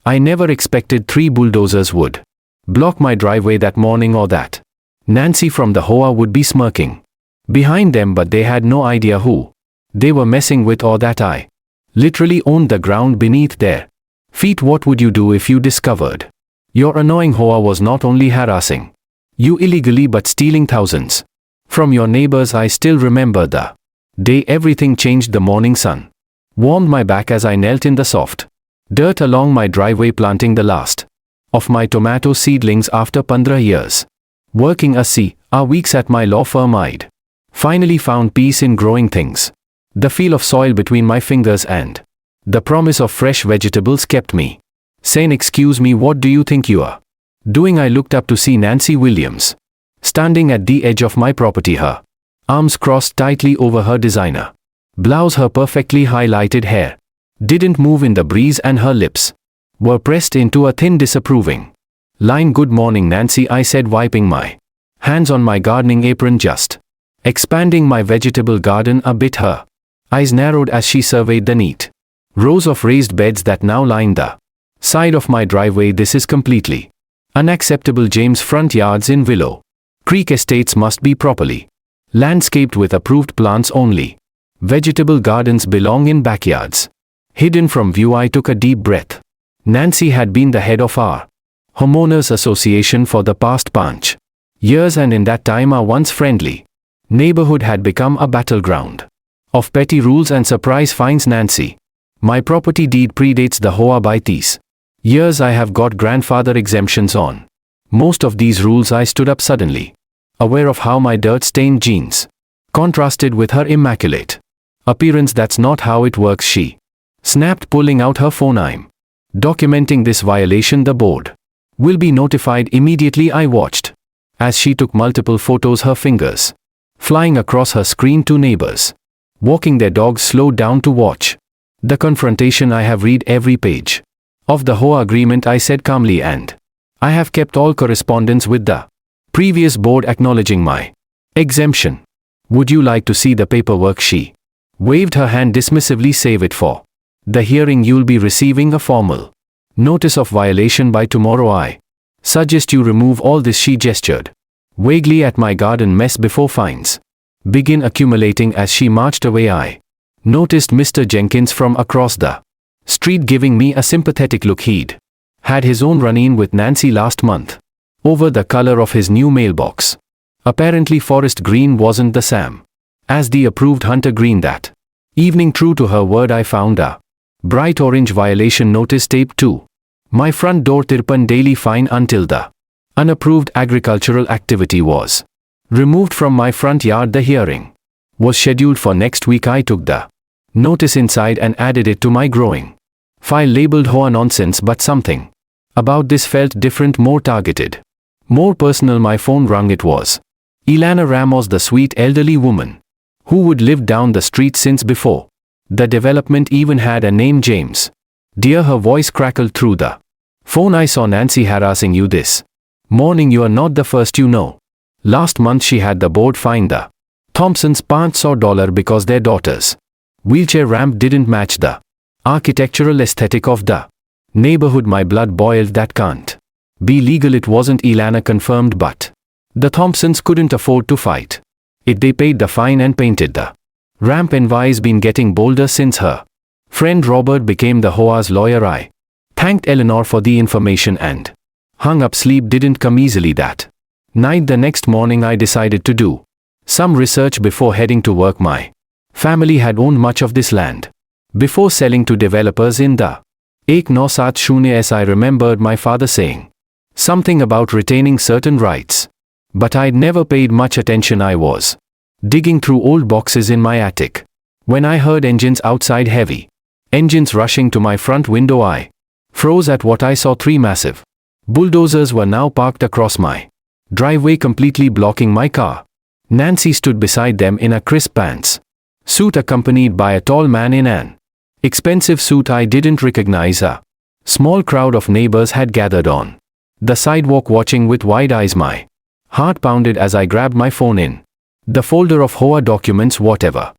I never expected 3 bulldozers would block my driveway that morning or that Nancy from the HOA would be smirking behind them, but they had no idea who they were messing with or that I literally owned the ground beneath their feet. What would you do if you discovered your annoying HOA was not only harassing you illegally but stealing thousands from your neighbors? I still remember the day everything changed. The morning sun warmed my back as I knelt in the soft dirt along my driveway, planting the last of my tomato seedlings after 15 years. Working a weeks at my law firm, I'd finally found peace in growing things. The feel of soil between my fingers and the promise of fresh vegetables kept me sane. Excuse me, what do you think you are doing? I looked up to see Nancy Williams standing at the edge of my property, her arms crossed tightly over her designer blouse. Her perfectly highlighted hair didn't move in the breeze and her lips were pressed into a thin disapproving line. Good morning, Nancy, I said, wiping my hands on my gardening apron, just expanding my vegetable garden a bit. Her eyes narrowed as she surveyed the neat rows of raised beds that now lined the side of my driveway. This is completely unacceptable. James, front yards in Willow Creek estates must be properly landscaped with approved plants only. Vegetable gardens belong in backyards hidden from view. I took a deep breath. Nancy had been the head of our homeowners association for the past bunch years, and in that time our once friendly neighborhood had become a battleground of petty rules and surprise fines. Nancy, my property deed predates the HOA by these years. I have got grandfather exemptions on most of these rules. I stood up suddenly, aware of how my dirt-stained jeans contrasted with her immaculate appearance. That's not how it works, she snapped, pulling out her phone. I'm documenting this violation. The board will be notified immediately. I watched as she took multiple photos, her fingers flying across her screen. 2 neighbors walking their dogs slowed down to watch the confrontation. I have read every page of the HOA agreement, I said calmly, and I have kept all correspondence with the previous board acknowledging my exemption. Would you like to see the paperwork? She waved her hand dismissively. Save it for the hearing. You'll be receiving a formal notice of violation by tomorrow. I suggest you remove all this. She gestured vaguely at my garden mess before fines begin accumulating. As she marched away, I noticed Mr. Jenkins from across the street giving me a sympathetic look. He'd had his own run-in with Nancy last month over the color of his new mailbox. Apparently forest green wasn't the same as the approved hunter green that evening. True to her word, I found a bright orange violation notice taped to my front door. 53 daily fine until the unapproved agricultural activity was removed from my front yard. The hearing was scheduled for next week. I took the notice inside and added it to my growing file labeled HOA nonsense, but something about this felt different, more targeted, more personal. My phone rang. It was Ilana Ramos, the sweet elderly woman who would lived down the street since before the development even had a name, James. Dear, her voice crackled through the phone. I saw Nancy harassing you this morning. You are not the first, you know. Last month she had the board fine the Thompsons $500 because their daughter's wheelchair ramp didn't match the architectural aesthetic of the neighborhood. My blood boiled. That can't be legal. It wasn't, Ilana confirmed, but the Thompsons couldn't afford to fight it. They paid the fine and painted the ramp. Envy's been getting bolder since her friend Robert became the HOA's lawyer. I thanked Eleanor for the information and hung up. Sleep didn't come easily that night. The next morning I decided to do some research before heading to work. My family had owned much of this land before selling to developers in the 1970s. I remembered my father saying something about retaining certain rights, but I'd never paid much attention. I was digging through old boxes in my attic when I heard engines outside, heavy engines rushing to my front window. I froze at what I saw. 3 massive bulldozers were now parked across my driveway, completely blocking my car. Nancy stood beside them in a crisp pants suit, accompanied by a tall man in an expensive suit I didn't recognize. A small crowd of neighbors had gathered on the sidewalk watching with wide eyes. My heart pounded as I grabbed my phone. In the folder of HOA documents, whatever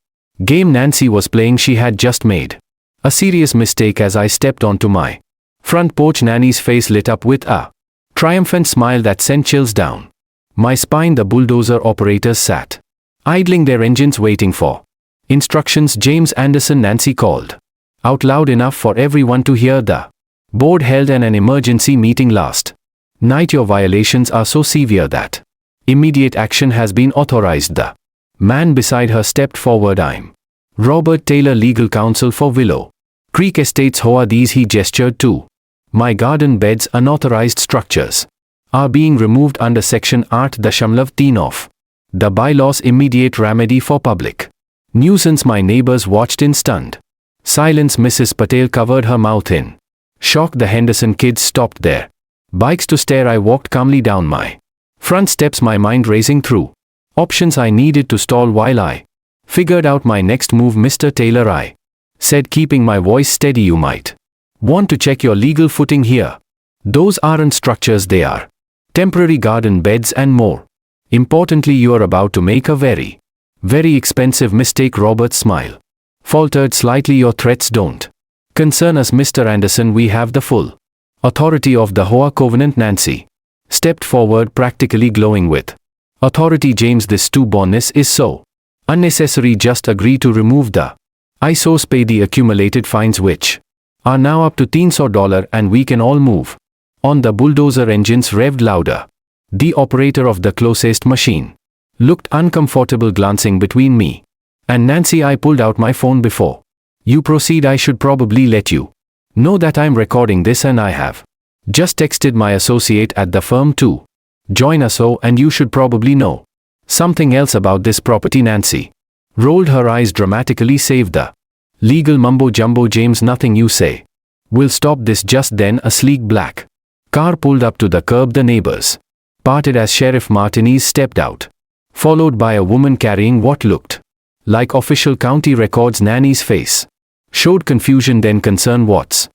game Nancy was playing, she had just made a serious mistake. As I stepped onto my Front porch nanny's face lit up with a triumphant smile that sent chills down my spine. The bulldozer operators sat, idling their engines waiting for instructions. James Anderson, Nancy called out loud enough for everyone to hear. The board held an emergency meeting last night. Your violations are so severe that immediate action has been authorized. The man beside her stepped forward. I'm Robert Taylor, legal counsel for Willow Creek Estates HOA. These, he gestured to my garden beds, unauthorized structures, are being removed under Section 8-13 of the bylaws. Immediate remedy for public nuisance. My neighbors watched in stunned silence. Mrs. Patel covered her mouth in shock. The Henderson kids stopped their bikes to stare. I walked calmly down my front steps, my mind racing through options I needed to stall while I figured out my next move. Mr. Taylor, I said, keeping my voice steady, you might want to check your legal footing here. Those aren't structures, they are temporary garden beds, and more importantly, you are about to make a very, very expensive mistake. Robert's smile faltered slightly. Your threats don't concern us, Mr. Anderson. We have the full authority of the HOA covenant. Nancy stepped forward, practically glowing with authority. James, this stubbornness is so unnecessary. Just agree to remove the ISOs, pay the accumulated fines, which are now up to $300, and we can all move on. The bulldozer engines revved louder. The operator of the closest machine looked uncomfortable, glancing between me and Nancy. I pulled out my phone. Before you proceed, I should probably let you know that I'm recording this, and I have just texted my associate at the firm to join us. Oh, and you should probably know something else about this property. Nancy rolled her eyes dramatically. Save the legal mumbo jumbo, James. Nothing you say will stop this. Just then, a sleek black car pulled up to the curb. The neighbors parted as Sheriff Martinez stepped out, followed by a woman carrying what looked like official county records. Nanny's face showed confusion, then concern. What's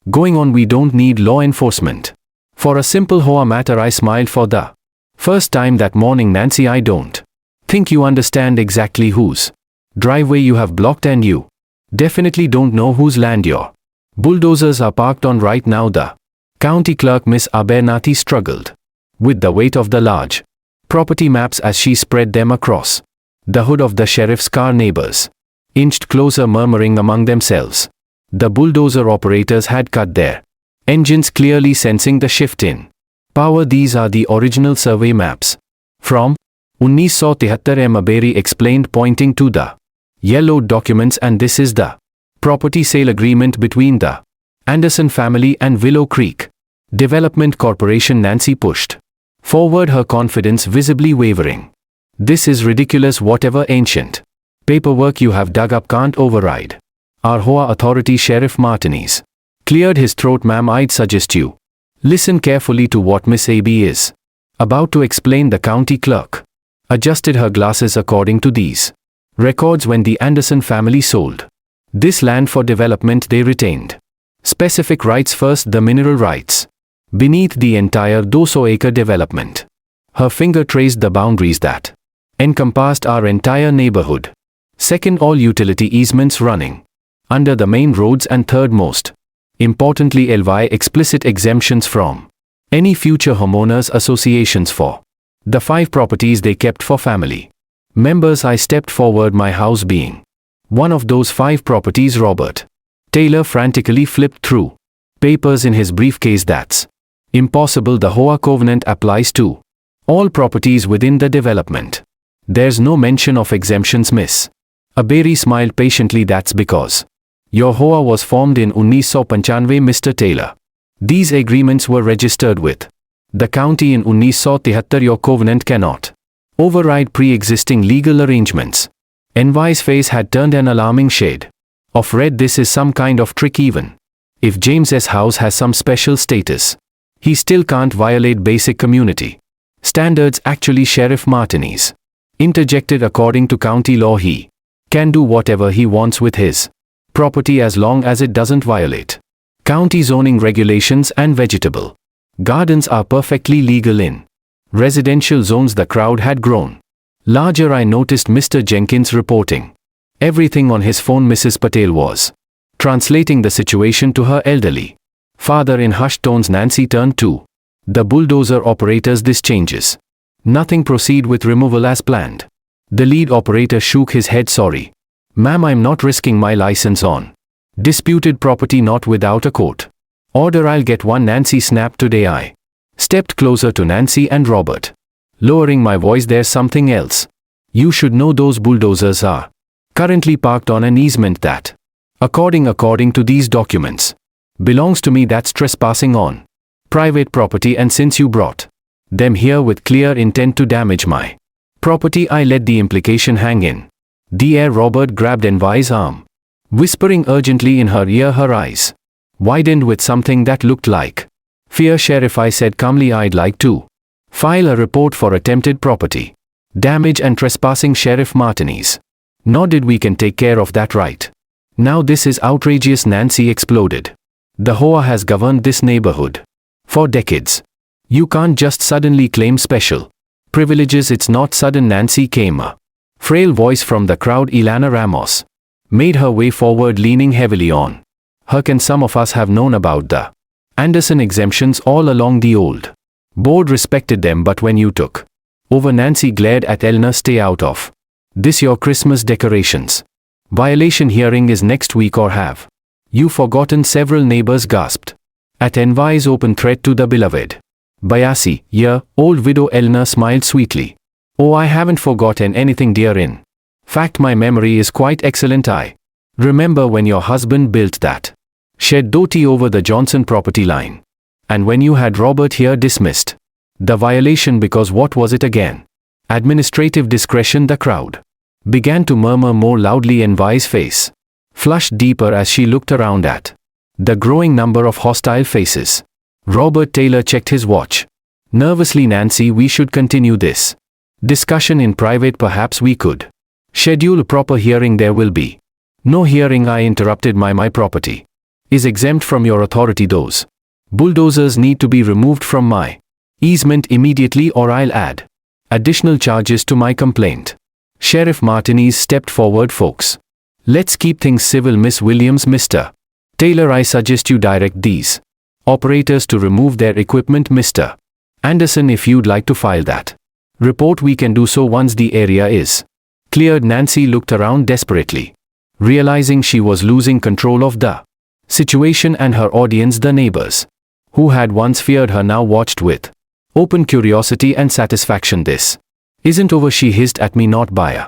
going on? We don't need law enforcement for a simple HOA matter. I smiled for the first time that morning. Nancy, I don't think you understand exactly whose driveway you have blocked, and you definitely don't know whose land your bulldozers are parked on right now. The county clerk, Miss Abernathy, struggled with the weight of the large property maps as she spread them across the hood of the sheriff's car. Neighbors inched closer, murmuring among themselves. The bulldozer operators had cut their engines, clearly sensing the shift in power. These are the original survey maps from 1973, Maberi explained, pointing to the yellowed documents, and this is the property sale agreement between the Anderson family and Willow Creek Development Corporation. Nancy pushed forward, her confidence visibly wavering. This is ridiculous. Whatever ancient paperwork you have dug up can't override our HOA authority. Sheriff Martinez cleared his throat. Ma'am, I'd suggest you listen carefully to what Miss AB is about to explain. The county clerk adjusted her glasses. According to these records, when the Anderson family sold this land for development, they retained specific rights. First, the mineral rights beneath the entire 200-acre development. Her finger traced the boundaries that encompassed our entire neighborhood. Second, all utility easements running under the main roads, and third, most importantly, LY explicit exemptions from any future homeowners associations for the 5 properties they kept for family members. I stepped forward, my house being one of those 5 properties. Robert Taylor frantically flipped through papers in his briefcase. That's impossible. The HOA covenant applies to all properties within the development. There's no mention of exemptions. Miss Aberi smiled patiently. That's because your HOA was formed in 1995, Mr. Taylor. These agreements were registered with the county in 1973. Your covenant cannot override pre-existing legal arrangements. NY's face had turned an alarming shade of red. This is some kind of trick. Even if James's house has some special status, he still can't violate basic community standards. Actually, Sheriff Martinez interjected, according to county law, he can do whatever he wants with his property as long as it doesn't violate county zoning regulations, and vegetable gardens are perfectly legal in residential zones. The crowd had grown larger. I noticed Mr. Jenkins reporting everything on his phone. Mrs. Patel was translating the situation to her elderly Father, in hushed tones Nancy turned to the bulldozer operators. This changes. Nothing. Proceed with removal as planned. The lead operator shook his head. Sorry, ma'am, I'm not risking my license on disputed property, not without a court order. I'll get one. Nancy snapped. Today I stepped closer to Nancy and Robert, lowering my voice. There's something else. You should know those bulldozers are currently parked on an easement that, according to these documents, belongs to me. That's trespassing on private property, and since you brought them here with clear intent to damage my property, I let the implication hang in the air. Robert grabbed Envi's arm, whispering urgently in her ear. Her eyes widened with something that looked like fear. Sheriff, I said calmly, I'd like to file a report for attempted property damage and trespassing. Sheriff Martinez nodded. We can take care of that right now. This is outrageous, Nancy exploded. The HOA has governed this neighborhood for decades. You can't just suddenly claim special privileges. It's not sudden. Nancy came. A frail voice from the crowd. Ilana Ramos made her way forward, leaning heavily on her. Can some of us have known about the Anderson exemptions all along? The old board respected them, but when you took over, Nancy glared at Eleanor. Stay out of this. Your Christmas decorations violation hearing is next week, or have you forgotten? Several neighbors gasped at Envi's open threat to the beloved Bayasi, year-old widow. Eleanor smiled sweetly. Oh, I haven't forgotten anything, dear. In fact, my memory is quite excellent. I remember when your husband built that shed doty over the Johnson property line, and when you had Robert here dismissed the violation because what was it again? Administrative discretion. The crowd began to murmur more loudly. Envi's face flushed deeper as she looked around at the growing number of hostile faces. Robert Taylor checked his watch nervously. Nancy, we should continue this discussion in private. Perhaps we could schedule a proper hearing. There will be no hearing, I interrupted. My property is exempt from your authority. Those bulldozers need to be removed from my easement immediately, or I'll add additional charges to my complaint. Sheriff Martinez stepped forward. Folks, let's keep things civil. Miss Williams, Mr. Taylor, I suggest you direct these operators to remove their equipment. Mr. Anderson, if you'd like to file that report, we can do so once the area is cleared. Nancy looked around desperately, realizing she was losing control of the situation, and her audience, the neighbors who had once feared her, now watched with open curiosity and satisfaction. This isn't over, she hissed at me. Not by a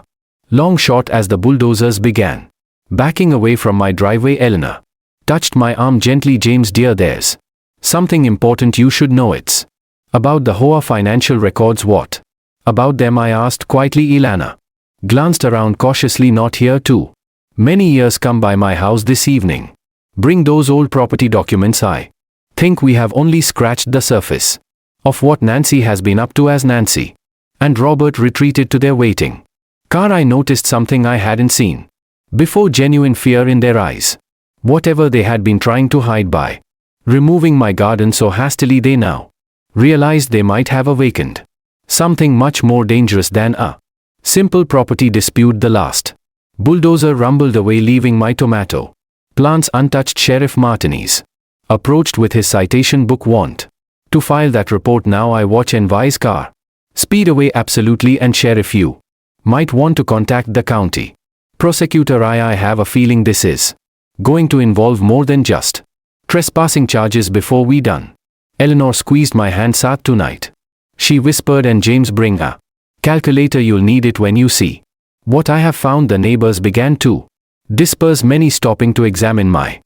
long shot. As the bulldozers began backing away from my driveway, Eleanor touched my arm gently. James, dear, there's something important you should know. It's about the HOA financial records. What about them? I asked quietly. Ilana glanced around cautiously. Not here too many years. Come by my house this evening. Bring those old property documents. I think we have only scratched the surface of what Nancy has been up to. As Nancy and Robert retreated to their waiting car, I noticed something I hadn't seen before: genuine fear in their eyes. Whatever they had been trying to hide by removing my garden so hastily, they now realized they might have awakened something much more dangerous than a simple property dispute. The last bulldozer rumbled away, leaving my tomato plants untouched. Sheriff Martinez approached with his citation book. Want to file that report now? I watch Envi's car speed away. Absolutely, and Sheriff, you might want to contact the county prosecutor. I have a feeling this is going to involve more than just trespassing charges. Before we done, Eleanor squeezed my hand. Sat tonight, she whispered, and James, bring a calculator. You'll need it when you see what I have found. The neighbors began to disperse, many stopping to examine my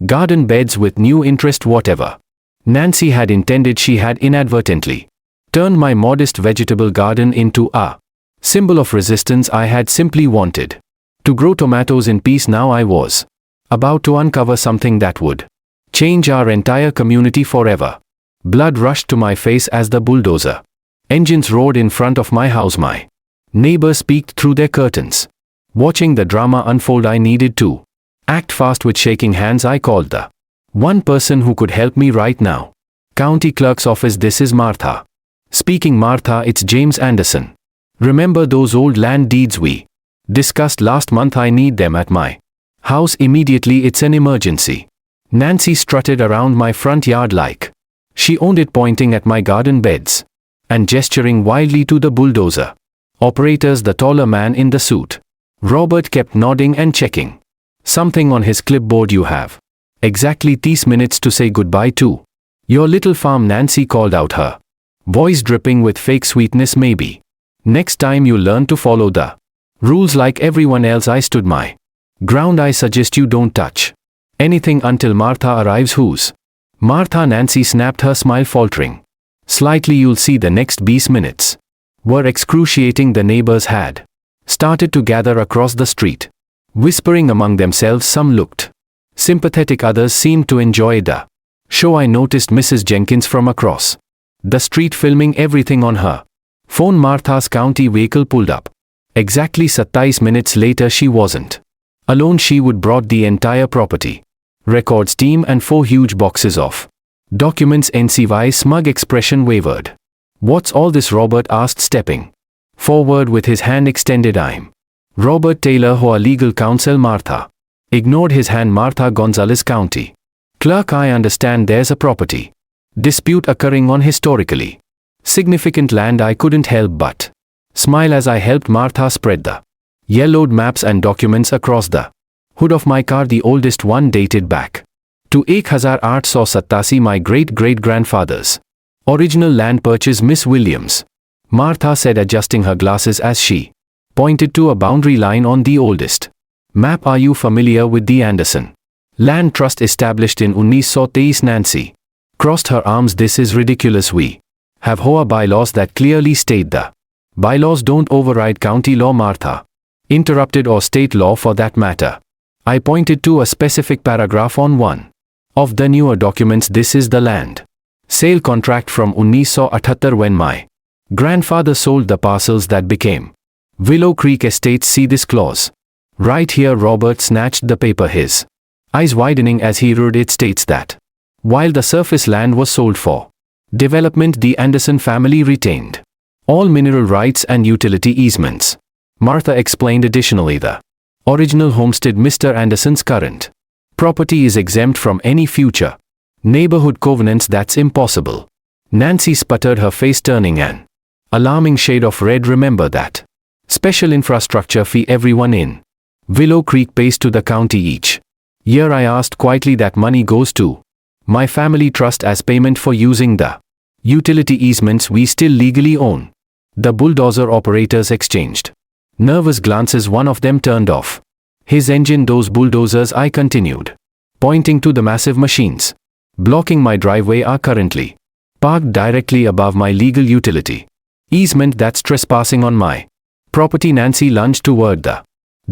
garden beds with new interest. Whatever Nancy had intended, she had inadvertently turned my modest vegetable garden into a symbol of resistance. I had simply wanted to grow tomatoes in peace. Now I was about to uncover something that would change our entire community forever. Blood rushed to my face as the bulldozer engines roared in front of my house. My neighbors peeked through their curtains, watching the drama unfold. I needed to act fast. With shaking hands, I called the one person who could help me right now. County Clerk's office. This is Martha speaking. Martha, it's James Anderson. Remember those old land deeds we discussed last month? I need them at my house immediately. It's an emergency. Nancy strutted around my front yard like she owned it, pointing at my garden beds and gesturing wildly to the bulldozer operators, the taller man in the suit. Robert kept nodding and checking something on his clipboard. You have exactly 30 minutes to say goodbye to your little farm, Nancy called out, her voice dripping with fake sweetness. Maybe next time you learn to follow the rules like everyone else. I stood my ground. I suggest you don't touch anything until Martha arrives. Who's Martha? Nancy snapped, her smile faltering slightly. You'll see. The next 20 minutes were excruciating. The neighbors had started to gather across the street, whispering among themselves. Some looked sympathetic, others seemed to enjoy the show. I noticed Mrs. Jenkins from across the street filming everything on her phone. Martha's county vehicle pulled up. Exactly 27 minutes later, she wasn't alone. She would brought the entire property records team and 4 huge boxes of documents. NCY's smug expression wavered. What's all this? Robert asked, stepping forward with his hand extended. I'm Robert Taylor, HOA legal counsel. Martha ignored his hand. Martha Gonzalez, county clerk. I understand there's a property dispute occurring on historically significant land. I couldn't help but smile as I helped Martha spread the yellowed maps and documents across the hood of my car. The oldest one dated back to 1887, my great-great-grandfather's original land purchase. Miss Williams, Martha said, adjusting her glasses as she pointed to a boundary line on the oldest map. Are you familiar with the Anderson Land Trust established in 1923? Nancy crossed her arms. This is ridiculous. We have HOA bylaws that clearly state the bylaws don't override county law. Martha interrupted, or state law for that matter. I pointed to a specific paragraph on one of the newer documents. This is the land sale contract from 1978 when my grandfather sold the parcels that became Willow Creek Estates. See this clause right here. Robert snatched the paper, his eyes widening as he read. It states that while the surface land was sold for development, the Anderson family retained all mineral rights and utility easements. Martha explained. Additionally, the original homestead, Mr. Anderson's current property, is exempt from any future neighborhood covenants. That's impossible. Nancy sputtered, her face turning an alarming shade of red. Remember that special infrastructure fee everyone in Willow Creek pays to the county each year? I asked quietly. That money goes to my family trust as payment for using the utility easements we still legally own. The bulldozer operators exchanged nervous glances. One of them turned off his engine. Those bulldozers, I continued, pointing to the massive machines blocking my driveway, are currently parked directly above my legal utility easement. That's trespassing on my property. Nancy lunged toward the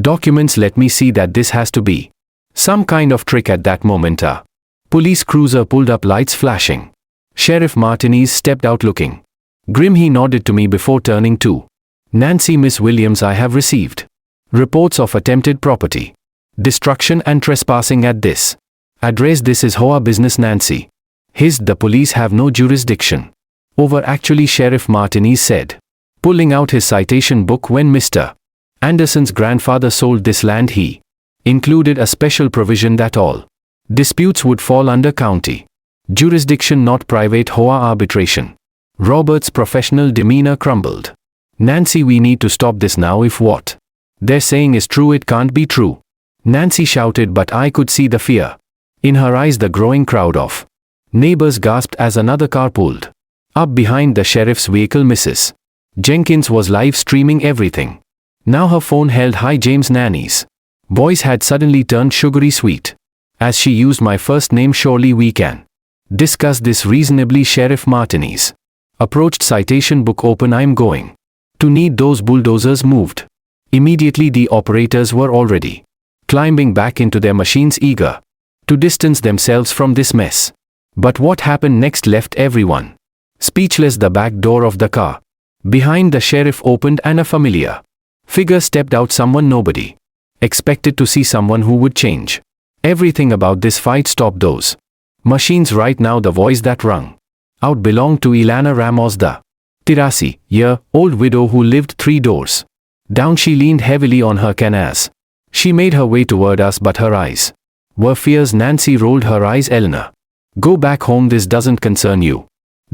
documents. Let me see that. This has to be some kind of trick. At that moment, a police cruiser pulled up, lights flashing. Sheriff Martinez stepped out looking grim. He nodded to me before turning to Nancy. Miss Williams, I have received reports of attempted property destruction and trespassing at this address. This is HOA business. Nancy hissed. The police have no jurisdiction over. Actually, Sheriff Martinez said, pulling out his citation book, when Mr. Anderson's grandfather sold this land, he included a special provision that all disputes would fall under county jurisdiction, not private HOA arbitration. Robert's professional demeanor crumbled. Nancy, we need to stop this now. If what they're saying is true, it can't be true, Nancy shouted, but I could see the fear in her eyes. The growing crowd of neighbors gasped as another car pulled up behind the sheriff's vehicle. Mrs. Jenkins was live streaming everything. Now her phone held high. James, Nanny's voice had suddenly turned sugary sweet as she used my first name. Surely we can discuss this reasonably. Sheriff Martinez approached, citation book open. I'm going to need those bulldozers moved immediately. The operators were already climbing back into their machines, eager to distance themselves from this mess. But what happened next left everyone speechless. The back door of the car behind the sheriff opened and a familiar figure stepped out. Someone nobody expected to see, someone who would change everything about this fight. Stop those machines right now. The voice that rung out belonged to Ilana Ramos, the 83-year-old widow who lived 3 doors down. She leaned heavily on her can as she made her way toward us, but her eyes Were fears. Nancy rolled her eyes. Eleanor. Go back home, this doesn't concern you.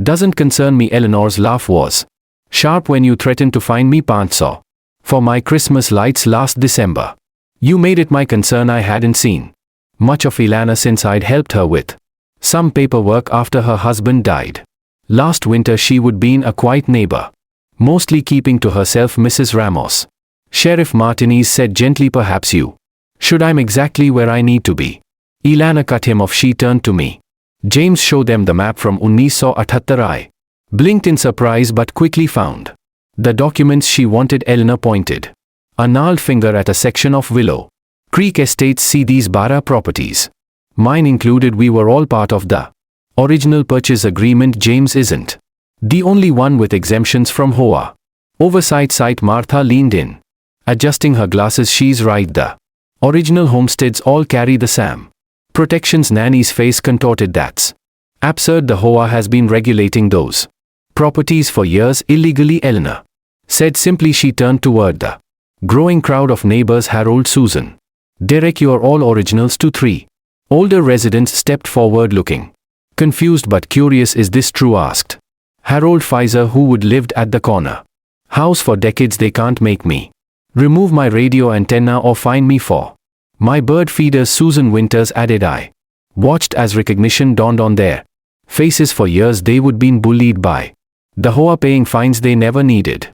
Doesn't concern me. Eleanor's laugh was sharp. When you threatened to find me Pantsaw for my Christmas lights last December. You made it my concern. I hadn't seen much of Ilana since I'd helped her with some paperwork after her husband died. Last winter she would been a quiet neighbor, mostly keeping to herself. Mrs. Ramos. Sheriff Martinez said gently, perhaps you should. I'm exactly where I need to be. Ilana cut him off. She turned to me. James, show them the map from 1978. I blinked in surprise but quickly found the documents she wanted. Eleanor pointed a gnarled finger at a section of Willow Creek Estates. See these 12 properties. Mine included. We were all part of the original purchase agreement. James isn't the only one with exemptions from HOA oversight site. Martha leaned in, adjusting her glasses. She's right. The original homesteads all carry the same protections. Nanny's face contorted. That's absurd. The HOA has been regulating those properties for years illegally, Eleanor said simply. She turned toward the growing crowd of neighbors. Harold, Susan, Derek, you're all originals too. 3 older residents stepped forward looking confused but curious. Is this true? Asked Harold Pfizer, who would lived at the corner house for decades. They can't make me remove my radio antenna or fine me for my bird feeders, Susan Winters added. I watched as recognition dawned on their faces. For years they would been bullied by the HOA, paying fines they never needed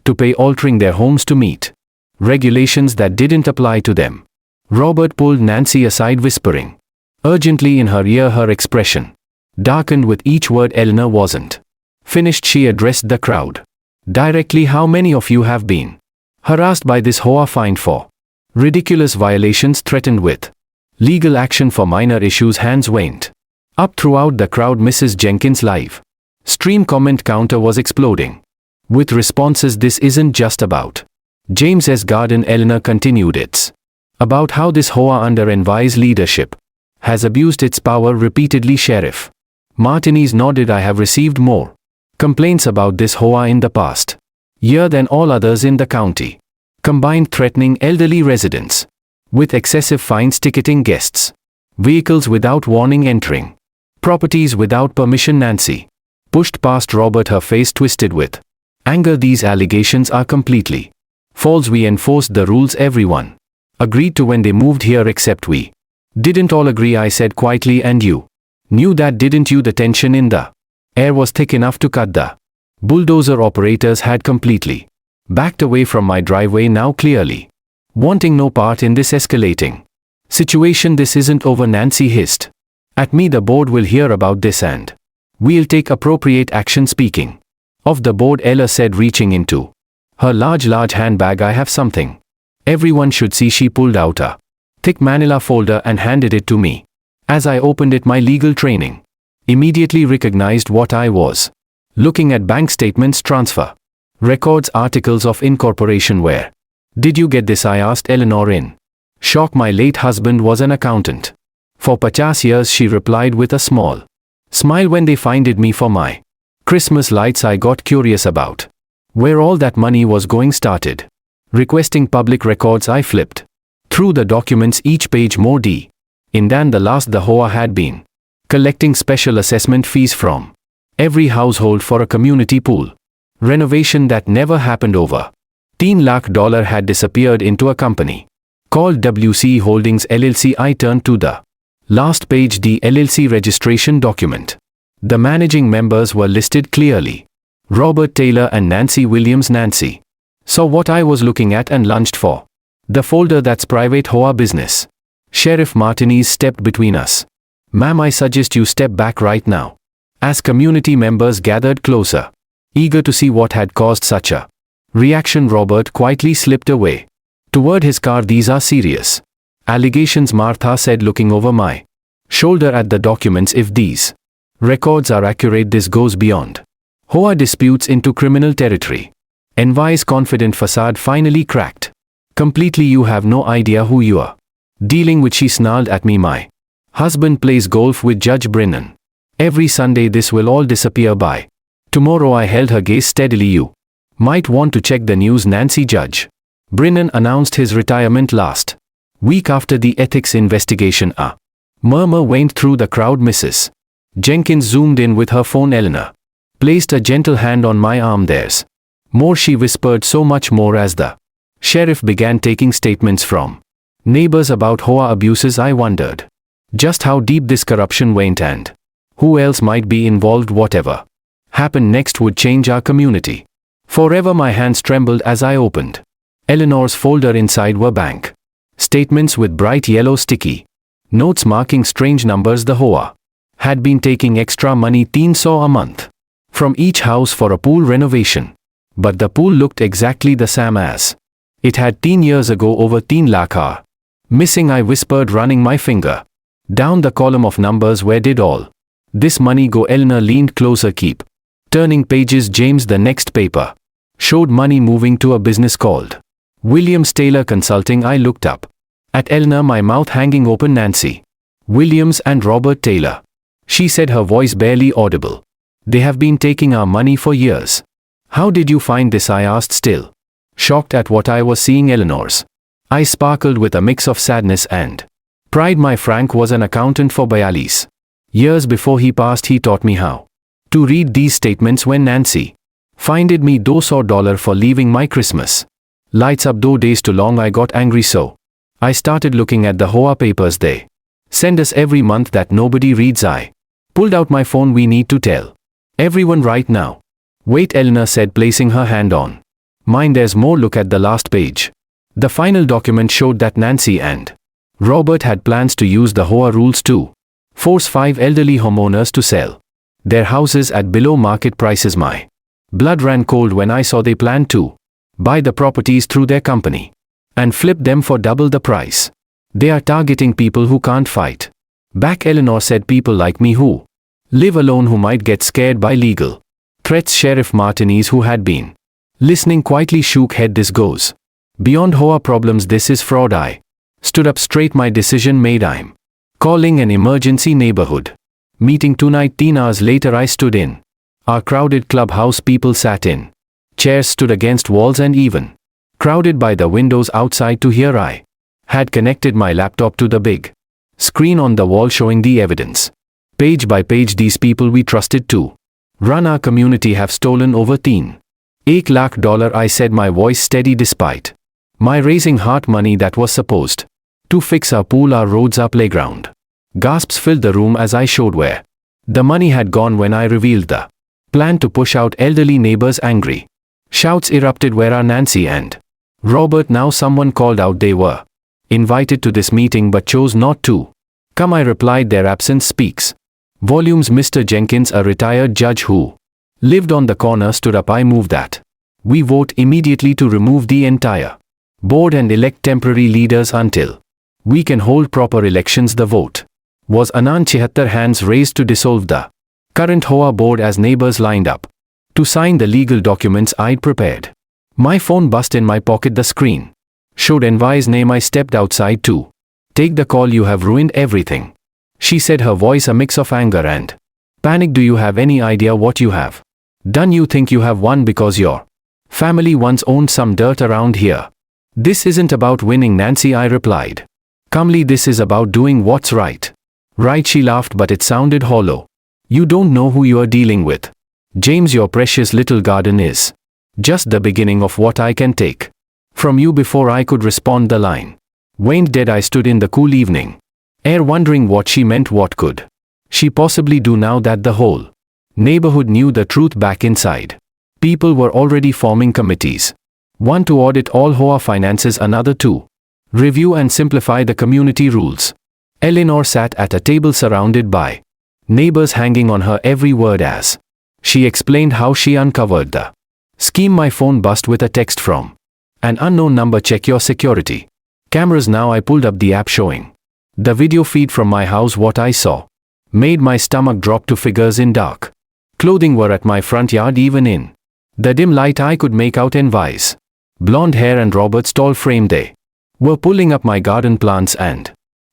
to pay, altering their homes to meet regulations that didn't apply to them. Robert pulled Nancy aside, whispering urgently in her ear. Her expression darkened with each word. Eleanor wasn't finished. She addressed the crowd directly. How many of you have been harassed by this HOA, fined for ridiculous violations, threatened with legal action for minor issues? Hands went up throughout the crowd. Mrs. Jenkins' live stream comment counter was exploding with responses. This isn't just about James's garden, Eleanor continued. It's about how this HOA under Envi's leadership has abused its power repeatedly. Sheriff Martinez nodded. I have received more complaints about this HOA in the past year than all others in the county combined, threatening elderly residents with excessive fines, ticketing guests, vehicles without warning, entering properties without permission. Nancy pushed past Robert, her face twisted with anger. These allegations are completely false. We enforced the rules everyone agreed to when they moved here, except we didn't all agree, I said quietly. And you knew that, didn't you? The tension in the air was thick enough to cut. The bulldozer operators had completely backed away from my driveway now, clearly wanting no part in this escalating situation. This isn't over, Nancy hissed at me. The board will hear about this and we'll take appropriate action. Speaking of the board, Ella said, reaching into her large handbag. I have something everyone should see. She pulled out a thick manila folder and handed it to me. As I opened it, my legal training immediately recognized what I was looking at: bank statements, transfer records, articles of incorporation. Where did you get this? I asked Eleanor in shock. My late husband was an accountant for 50 years, she replied with a small smile. When they fined me for my Christmas lights, I got curious about where all that money was going. Started requesting public records. I flipped through the documents, each page more in than the last. The HOA had been collecting special assessment fees from every household for a community pool renovation that never happened. Over $10 lakh had disappeared into a company called WC Holdings LLC. I turned to the last page, the LLC registration document. The managing members were listed clearly: Robert Taylor and Nancy Williams. Nancy saw what I was looking at and lunged for the folder. That's private HOA business. Sheriff Martinez stepped between us. Ma'am, I suggest you step back right now. As community members gathered closer, eager to see what had caused such a reaction, Robert quietly slipped away toward his car. These are serious allegations, Martha said, looking over my shoulder at the documents. If these records are accurate, this goes beyond HOA disputes into criminal territory. Envi's confident facade finally cracked completely. You have no idea who you are dealing with, she snarled at me. My husband plays golf with Judge Brennan every Sunday. This will all disappear by tomorrow. I held her gaze steadily. You might want to check the news, Nancy. Judge Brennan announced his retirement last Week after the ethics investigation, a murmur went through the crowd. Mrs. Jenkins zoomed in with her phone. Eleanor placed a gentle hand on my arm. There's more, she whispered, so much more. As the sheriff began taking statements from neighbors about HOA abuses, I wondered just how deep this corruption went and who else might be involved. Whatever happened next would change our community forever. My hands trembled as I opened Eleanor's folder. Inside were bank statements with bright yellow sticky notes marking strange numbers. The HOA had been taking extra money, 300 a month, from each house for a pool renovation. But the pool looked exactly the same as it had 10 years ago. Over 3 lakh are missing, I whispered, running my finger down the column of numbers. Where did all this money go? Eleanor leaned closer. Keep turning pages, James. The next paper showed money moving to a business called Williams Taylor Consulting. I looked up at Eleanor, my mouth hanging open. Nancy Williams and Robert Taylor, she said, her voice barely audible. They have been taking our money for years. How did you find this? I asked, still shocked at what I was seeing. Eleanor's eyes sparkled with a mix of sadness and pride. My Frank was an accountant for Bayalis. Years before he passed, he taught me how to read these statements. When Nancy fined me $200 for leaving my Christmas lights up 2 days too long, I got angry, so I started looking at the HOA papers they send us every month that nobody reads. I pulled out my phone. We need to tell everyone right now. Wait, Eleanor said, placing her hand on mine. There's more. Look at the last page. The final document showed that Nancy and Robert had plans to use the HOA rules to force 5 elderly homeowners to sell their houses at below market prices. My blood ran cold when I saw they planned to buy the properties through their company and flip them for double the price. They are targeting people who can't fight back, Eleanor said, people like me who live alone, who might get scared by legal threats. Sheriff Martinez, who had been listening quietly, shook head. This goes beyond HOA problems. This is fraud. I stood up straight. My decision made. I'm calling an emergency neighborhood meeting tonight. 10 hours later, I stood in our crowded clubhouse. People sat in chairs, stood against walls, and even crowded by the windows outside to hear. I had connected my laptop to the big screen on the wall, showing the evidence page by page. These people we trusted to run our community have stolen over $1 lakh, I said, my voice steady despite my racing heart. Money that was supposed to fix our pool, our roads, our playground. Gasps filled the room as I showed where the money had gone. When I revealed the plan to push out elderly neighbors, angry shouts erupted. Where are Nancy and Robert now? Someone called out. They were invited to this meeting but chose not to come, I replied. Their absence speaks volumes. Mr. Jenkins, a retired judge who lived on the corner, stood up. I move that we vote immediately to remove the entire board and elect temporary leaders until we can hold proper elections. The vote was Anand 76 hands raised to dissolve the current HOA board. As neighbors lined up to sign the legal documents I'd prepared, my phone buzzed in my pocket. The screen showed Envi's name. I stepped outside to take the call. You have ruined everything, she said, her voice a mix of anger and panic. Do you have any idea what you have done? You think you have won because your family once owned some dirt around here. This isn't about winning, Nancy, I replied calmly. This is about doing what's right. Right, she laughed, but it sounded hollow. You don't know who you are dealing with, James. Your precious little garden is just the beginning of what I can take from you. Before I could respond, the line went dead. I stood in the cool evening air, wondering what she meant. What could she possibly do now that the whole neighborhood knew the truth? Back inside, people were already forming committees. One to audit all HOA finances, another to review and simplify the community rules. Eleanor sat at a table surrounded by neighbors, hanging on her every word as she explained how she uncovered the scheme. My phone buzzed with a text from an unknown number. Check your security cameras now. I pulled up the app showing the video feed from my house. What I saw made my stomach drop. 2 figures in dark clothing were at my front yard. Even in the dim light, I could make out Envi's blonde hair and Robert's tall frame. They were pulling up my garden plants and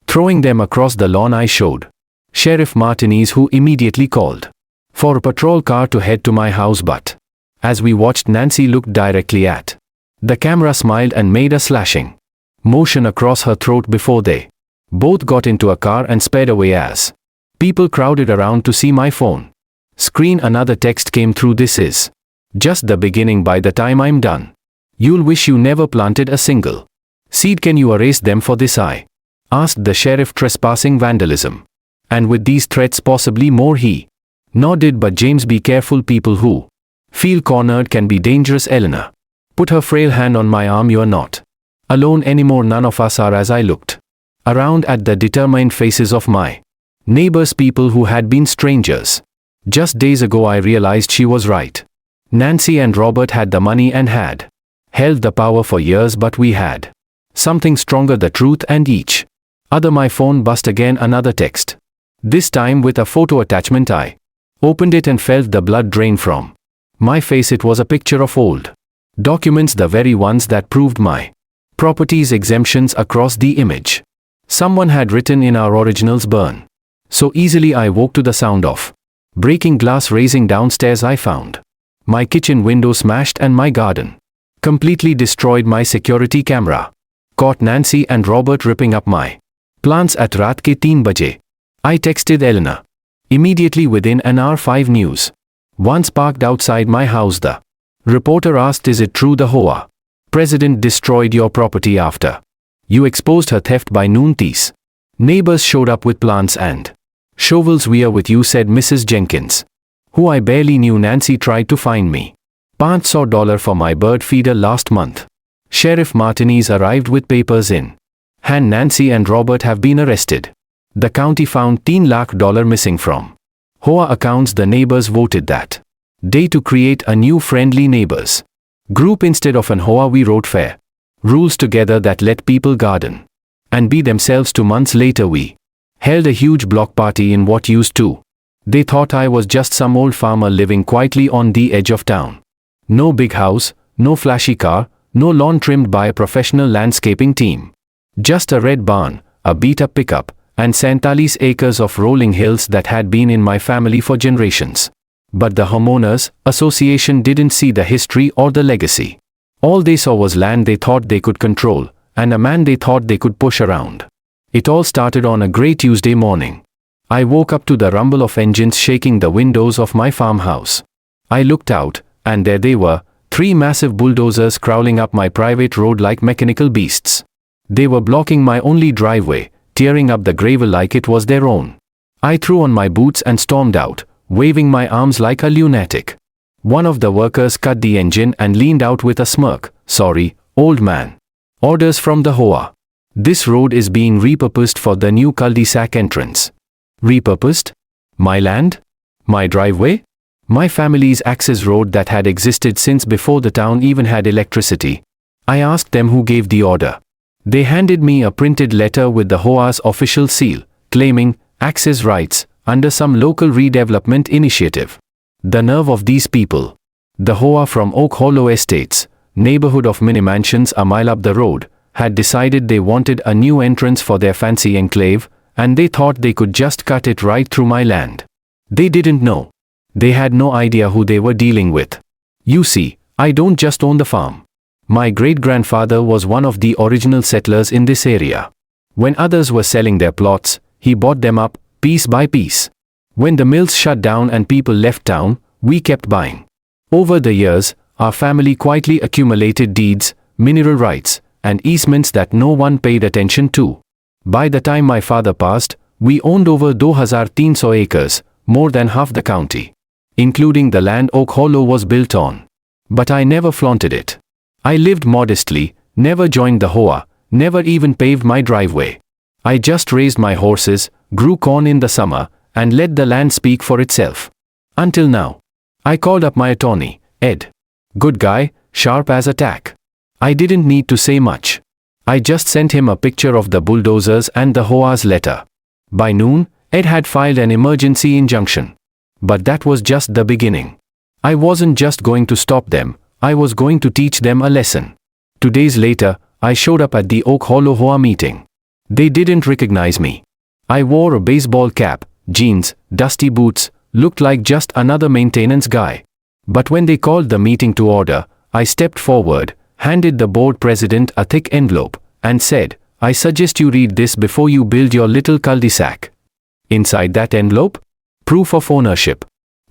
throwing them across the lawn. I showed Sheriff Martinez, who immediately called for a patrol car to head to my house. But as we watched, Nancy looked directly at the camera, smiled, and made a slashing motion across her throat before they both got into a car and sped away as people crowded around to see my phone screen. Another text came through. This is just the beginning. By the time I'm done, you'll wish you never planted a single seed. Can you erase them for this? I asked the sheriff. Trespassing, vandalism, and with these threats possibly more. He nodded. But James, be careful. People who feel cornered can be dangerous. Eleanor put her frail hand on my arm. You're not alone anymore. None of us are. As I looked around at the determined faces of my neighbors, people who had been strangers just days ago, I realized she was right. Nancy and Robert had the money and had held the power for years, but we had something stronger, the truth. And each other. My phone buzzed again. Another text, this time with a photo attachment. I opened it and felt the blood drain from my face. It was a picture of old documents, the very ones that proved my property's exemptions. Across the image, someone had written, in our originals burn so easily. I woke to the sound of breaking glass raising downstairs. I found my kitchen window smashed and my garden completely destroyed. My security camera caught Nancy and Robert ripping up my plants at raat ke 3 baje. I texted Eleanor immediately. Within an hour, 5 News once parked outside my house. The reporter asked, is it true the HOA president destroyed your property after you exposed her theft? By noon, these neighbors showed up with plants and shovels. We are with you, said Mrs. Jenkins, who I barely knew. Nancy tried to find me $500 for my bird feeder last month. Sheriff Martinez arrived with papers in hand. Nancy and Robert have been arrested. The county found $3 lakh missing from HOA accounts. The neighbors voted that day to create a new friendly neighbors group instead of an HOA. We wrote fair rules together that let people garden and be themselves. 2 months later, we held a huge block party in what used to. They thought I was just some old farmer living quietly on the edge of town. No big house, no flashy car, no lawn trimmed by a professional landscaping team. Just a red barn, a beat-up pickup, and 47 acres of rolling hills that had been in my family for generations. But the homeowners association didn't see the history or the legacy. All they saw was land they thought they could control, and a man they thought they could push around. It all started on a grey Tuesday morning. I woke up to the rumble of engines shaking the windows of my farmhouse. I looked out, and there they were, 3 massive bulldozers crawling up my private road like mechanical beasts. They were blocking my only driveway, tearing up the gravel like it was their own. I threw on my boots and stormed out, waving my arms like a lunatic. One of the workers cut the engine and leaned out with a smirk. Sorry, old man. Orders from the HOA. This road is being repurposed for the new cul-de-sac entrance. Repurposed? My land? My driveway? My family's access road that had existed since before the town even had electricity. I asked them who gave the order. They handed me a printed letter with the HOA's official seal, claiming access rights under some local redevelopment initiative. The nerve of these people. The HOA from Oak Hollow Estates, neighborhood of mini mansions a mile up the road, had decided they wanted a new entrance for their fancy enclave, and they thought they could just cut it right through my land. They didn't know. They had no idea who they were dealing with. You see, I don't just own the farm. My great-grandfather was one of the original settlers in this area. When others were selling their plots, he bought them up, piece by piece. When the mills shut down and people left town, we kept buying. Over the years, our family quietly accumulated deeds, mineral rights, and easements that no one paid attention to. By the time my father passed, we owned over 2,300 acres, more than half the county, including the land Oak Hollow was built on. But I never flaunted it. I lived modestly, never joined the HOA, never even paved my driveway. I just raised my horses, grew corn in the summer, and let the land speak for itself. Until now. I called up my attorney, Ed. Good guy, sharp as a tack. I didn't need to say much. I just sent him a picture of the bulldozers and the HOA's letter. By noon, Ed had filed an emergency injunction. But that was just the beginning. I wasn't just going to stop them, I was going to teach them a lesson. 2 days later, I showed up at the Oak Hollow HOA meeting. They didn't recognize me. I wore a baseball cap, jeans, dusty boots, looked like just another maintenance guy. But when they called the meeting to order, I stepped forward, handed the board president a thick envelope, and said, "I suggest you read this before you build your little cul-de-sac." Inside that envelope? Proof of ownership.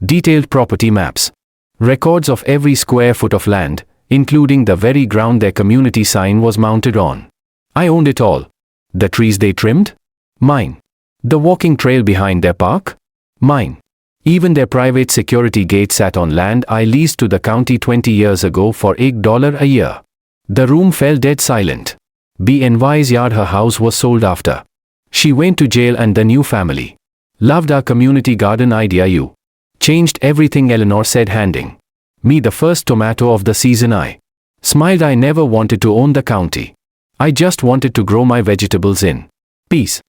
Detailed property maps. Records of every square foot of land, including the very ground their community sign was mounted on. I owned it all. The trees they trimmed? Mine. The walking trail behind their park? Mine. Even their private security gate sat on land I leased to the county 20 years ago for $8 a year. The room fell dead silent. BNY's yard her house was sold after. She went to jail and the new family. Loved our community garden idea you. Changed everything, Eleanor said, handing me the first tomato of the season. I smiled. I never wanted to own the county. I just wanted to grow my vegetables in peace.